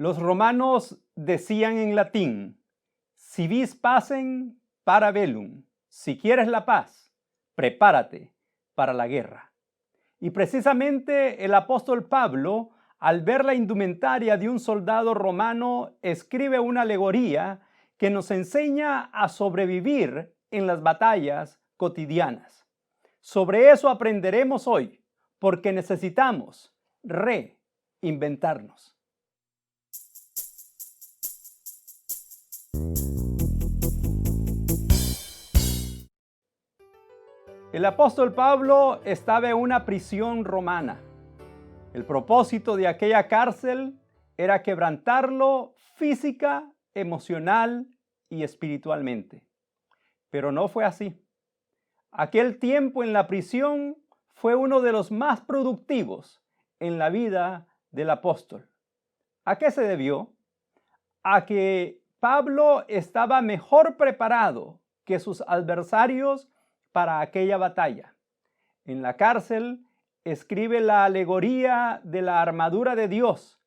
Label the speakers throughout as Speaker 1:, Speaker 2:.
Speaker 1: Los romanos decían en latín, si vis pacem, para bellum. Si quieres la paz, prepárate para la guerra. Y precisamente el apóstol Pablo, al ver la indumentaria de un soldado romano, escribe una alegoría que nos enseña a sobrevivir en las batallas cotidianas. Sobre eso aprenderemos hoy, porque necesitamos reinventarnos. El apóstol Pablo estaba en una prisión romana. El propósito de aquella cárcel era quebrantarlo física, emocional y espiritualmente. Pero no fue así. Aquel tiempo en la prisión fue uno de los más productivos en la vida del apóstol. ¿A qué se debió? A que Pablo estaba mejor preparado que sus adversarios para aquella batalla. En la cárcel escribe la alegoría de la armadura de Dios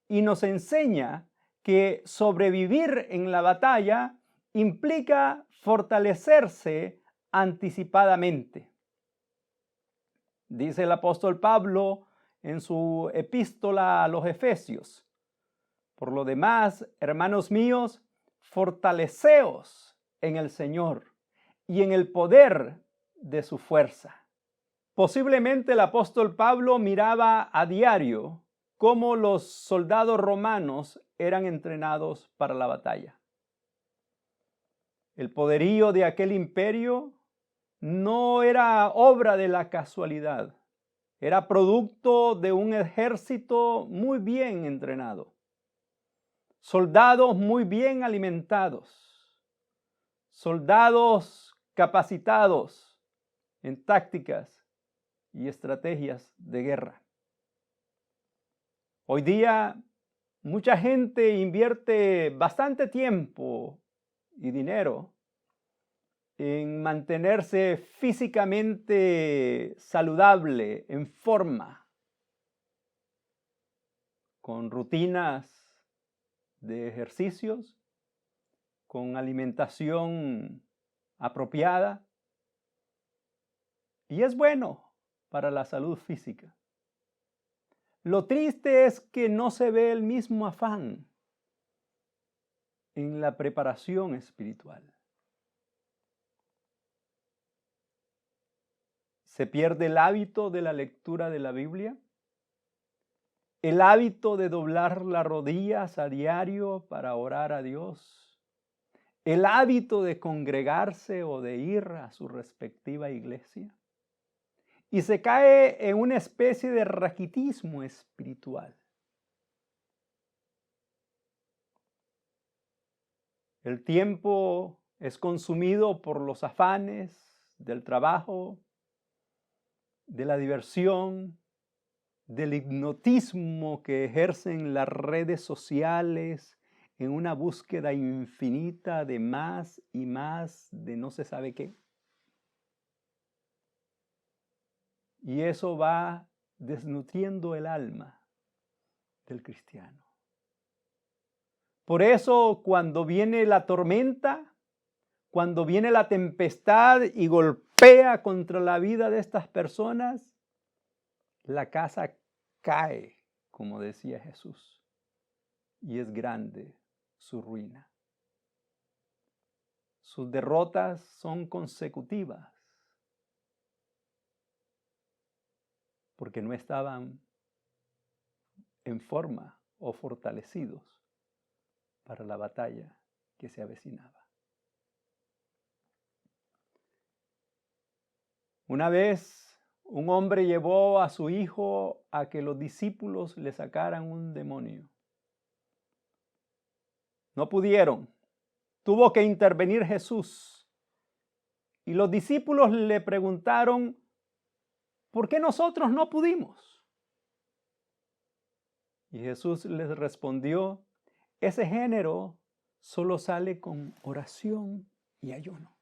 Speaker 1: y nos enseña que sobrevivir en la batalla implica fortalecerse anticipadamente. Dice el apóstol Pablo en su epístola a los Efesios: por lo demás, hermanos míos, fortaleceos en el Señor y en el poder de su fuerza. Posiblemente el apóstol Pablo miraba a diario cómo los soldados romanos eran entrenados para la batalla. El poderío de aquel imperio no era obra de la casualidad, era producto de un ejército muy bien entrenado, soldados muy bien alimentados, soldados capacitados en tácticas y estrategias de guerra. Hoy día mucha gente invierte bastante tiempo y dinero en mantenerse físicamente saludable, en forma, con rutinas de ejercicios, con alimentación apropiada, y es bueno para la salud física. Lo triste es que no se ve el mismo afán en la preparación espiritual. Se pierde el hábito de la lectura de la Biblia, el hábito de doblar las rodillas a diario para orar a Dios, el hábito de congregarse o de ir a su respectiva iglesia, y se cae en una especie de raquitismo espiritual. El tiempo es consumido por los afanes del trabajo, de la diversión, del hipnotismo que ejercen las redes sociales en una búsqueda infinita de más y más de no se sabe qué. Y eso va desnutriendo el alma del cristiano. Por eso, cuando viene la tormenta, cuando viene la tempestad y golpea contra la vida de estas personas, la casa cae, como decía Jesús, y es grande su ruina. Sus derrotas son consecutivas, porque no estaban en forma o fortalecidos para la batalla que se avecinaba. Una vez un hombre llevó a su hijo a que los discípulos le sacaran un demonio. No pudieron. Tuvo que intervenir Jesús. Y los discípulos le preguntaron, ¿por qué nosotros no pudimos? Y Jesús les respondió, ese género solo sale con oración y ayuno.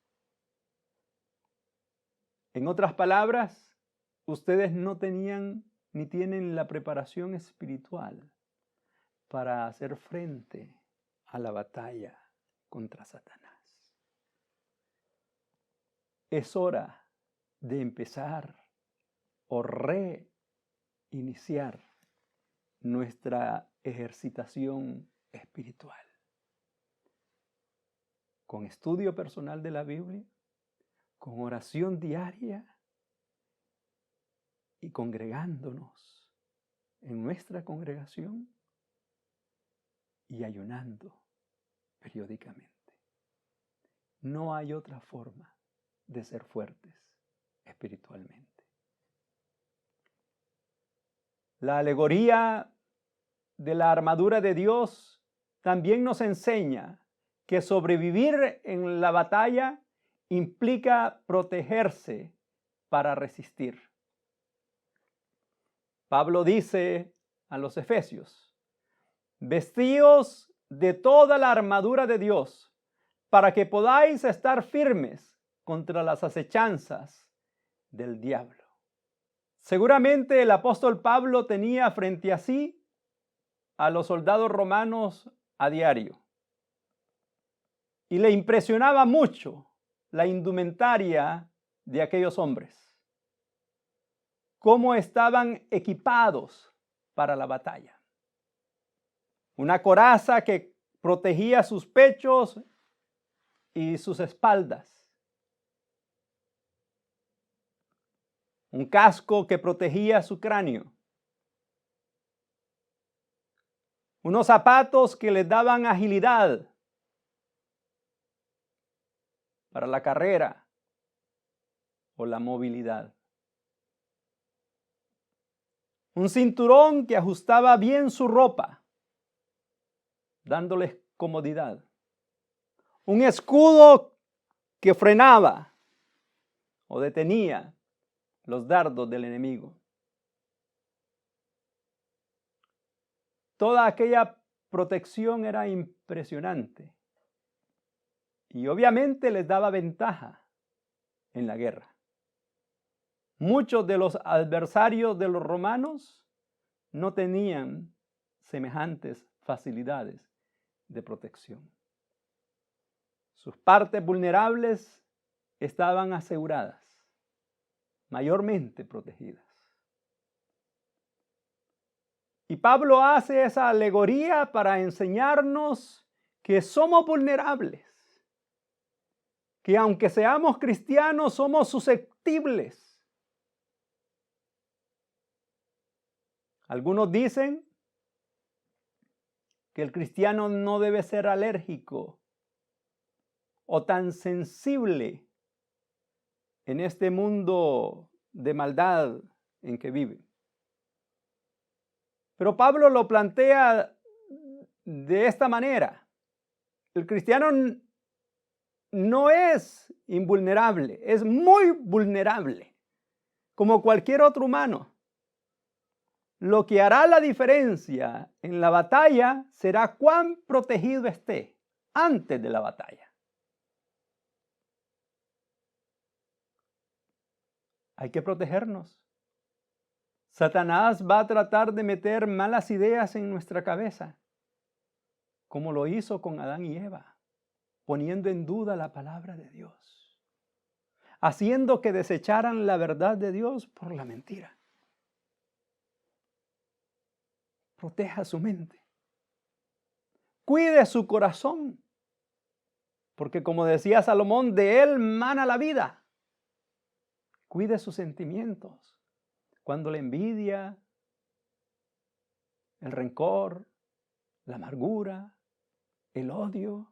Speaker 1: En otras palabras, ustedes no tenían ni tienen la preparación espiritual para hacer frente a la batalla contra Satanás. Es hora de empezar o reiniciar nuestra ejercitación espiritual con estudio personal de la Biblia, con oración diaria y congregándonos en nuestra congregación y ayunando periódicamente. No hay otra forma de ser fuertes espiritualmente. La alegoría de la armadura de Dios también nos enseña que sobrevivir en la batalla implica protegerse para resistir. Pablo dice a los Efesios: vestíos de toda la armadura de Dios para que podáis estar firmes contra las acechanzas del diablo. Seguramente el apóstol Pablo tenía frente a sí a los soldados romanos a diario y le impresionaba mucho la indumentaria de aquellos hombres, cómo estaban equipados para la batalla. Una coraza que protegía sus pechos y sus espaldas. Un casco que protegía su cráneo. Unos zapatos que les daban agilidad para la carrera o la movilidad. Un cinturón que ajustaba bien su ropa, dándoles comodidad. Un escudo que frenaba o detenía los dardos del enemigo. Toda aquella protección era impresionante y obviamente les daba ventaja en la guerra. Muchos de los adversarios de los romanos no tenían semejantes facilidades de protección. Sus partes vulnerables estaban aseguradas, mayormente protegidas. Y Pablo hace esa alegoría para enseñarnos que somos vulnerables, que aunque seamos cristianos somos susceptibles. Algunos dicen que el cristiano no debe ser alérgico o tan sensible en este mundo de maldad en que vive. Pero Pablo lo plantea de esta manera. El cristiano no es invulnerable, es muy vulnerable, como cualquier otro humano. Lo que hará la diferencia en la batalla será cuán protegido esté antes de la batalla. Hay que protegernos. Satanás va a tratar de meter malas ideas en nuestra cabeza, como lo hizo con Adán y Eva, poniendo en duda la palabra de Dios, haciendo que desecharan la verdad de Dios por la mentira. Proteja su mente. Cuide su corazón, porque como decía Salomón, de él mana la vida. Cuide sus sentimientos. Cuando la envidia, el rencor, la amargura, el odio,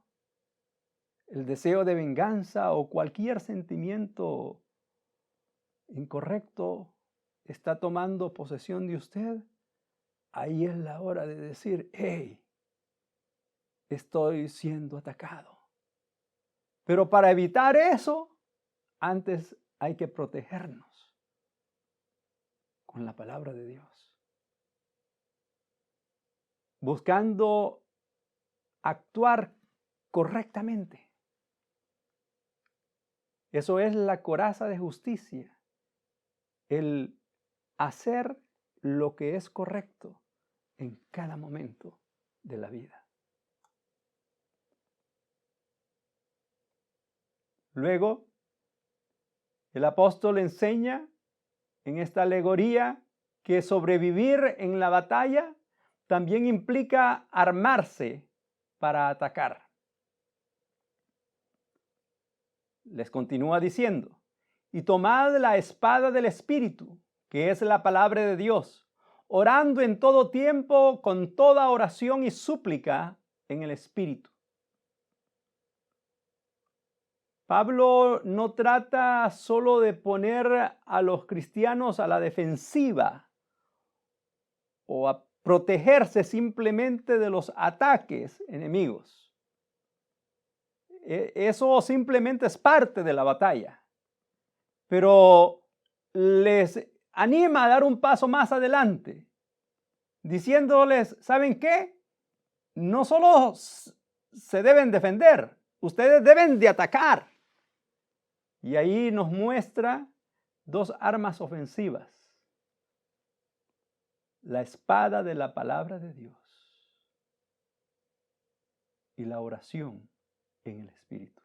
Speaker 1: el deseo de venganza o cualquier sentimiento incorrecto está tomando posesión de usted, ahí es la hora de decir: hey, estoy siendo atacado. Pero para evitar eso, antes hay que protegernos con la palabra de Dios, buscando actuar correctamente. Eso es la coraza de justicia, el hacer lo que es correcto en cada momento de la vida. Luego, el apóstol enseña en esta alegoría que sobrevivir en la batalla también implica armarse para atacar. Les continúa diciendo, y tomad la espada del Espíritu, que es la palabra de Dios, orando en todo tiempo con toda oración y súplica en el Espíritu. Pablo no trata solo de poner a los cristianos a la defensiva o a protegerse simplemente de los ataques enemigos. Eso simplemente es parte de la batalla. Pero les anima a dar un paso más adelante, diciéndoles, ¿saben qué? No solo se deben defender, ustedes deben de atacar. Y ahí nos muestra dos armas ofensivas. La espada de la palabra de Dios y la oración en el Espíritu.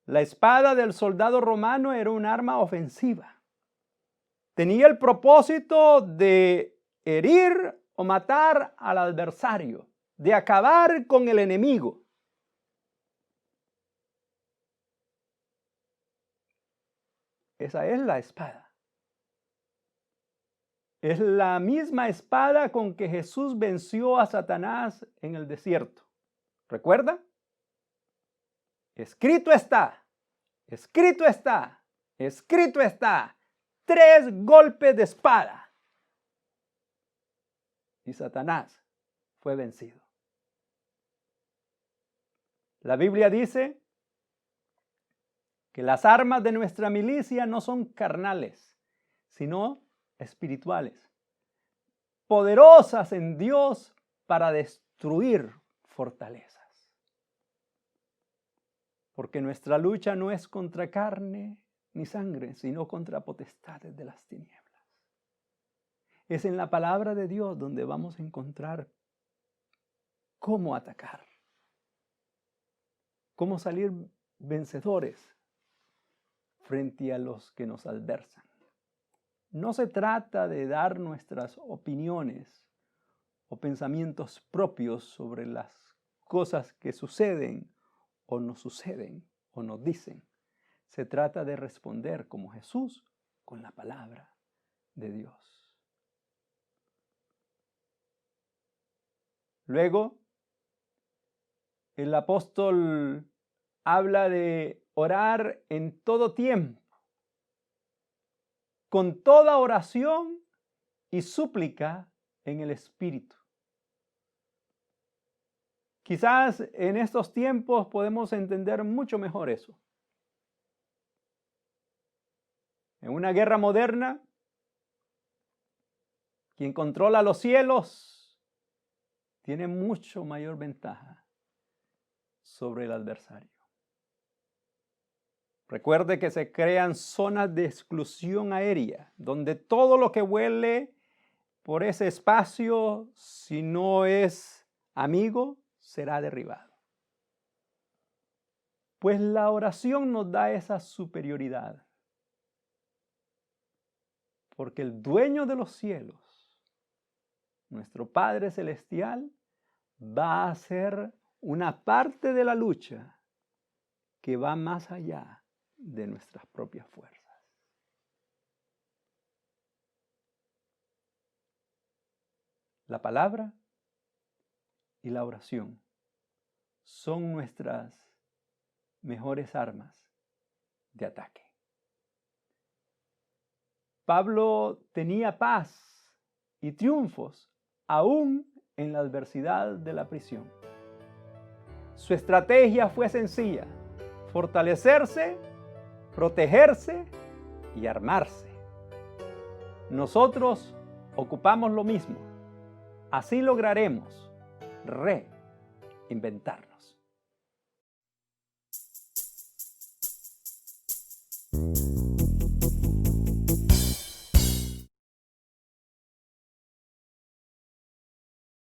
Speaker 1: La espada del soldado romano era un arma ofensiva. Tenía el propósito de herir o matar al adversario, de acabar con el enemigo. Esa es la espada. Es la misma espada con que Jesús venció a Satanás en el desierto. ¿Recuerda? Escrito está, escrito está, escrito está. 3 golpes de espada. Y Satanás fue vencido. La Biblia dice que las armas de nuestra milicia no son carnales, sino espirituales, poderosas en Dios para destruir fortalezas. Porque nuestra lucha no es contra carne ni sangre, sino contra potestades de las tinieblas. Es en la palabra de Dios donde vamos a encontrar cómo atacar, cómo salir vencedores frente a los que nos adversan. No se trata de dar nuestras opiniones o pensamientos propios sobre las cosas que suceden o no suceden o nos dicen. Se trata de responder como Jesús con la palabra de Dios. Luego, el apóstol habla de orar en todo tiempo, con toda oración y súplica en el Espíritu. Quizás en estos tiempos podemos entender mucho mejor eso. En una guerra moderna, quien controla los cielos tiene mucho mayor ventaja sobre el adversario. Recuerde que se crean zonas de exclusión aérea, donde todo lo que vuele por ese espacio, si no es amigo, será derribado. Pues la oración nos da esa superioridad. Porque el dueño de los cielos, nuestro Padre Celestial, va a hacer una parte de la lucha que va más allá de nuestras propias fuerzas. La palabra y la oración son nuestras mejores armas de ataque. Pablo tenía paz y triunfos aún en la adversidad de la prisión. Su estrategia fue sencilla: fortalecerse, protegerse y armarse. Nosotros ocupamos lo mismo. Así lograremos reinventarnos.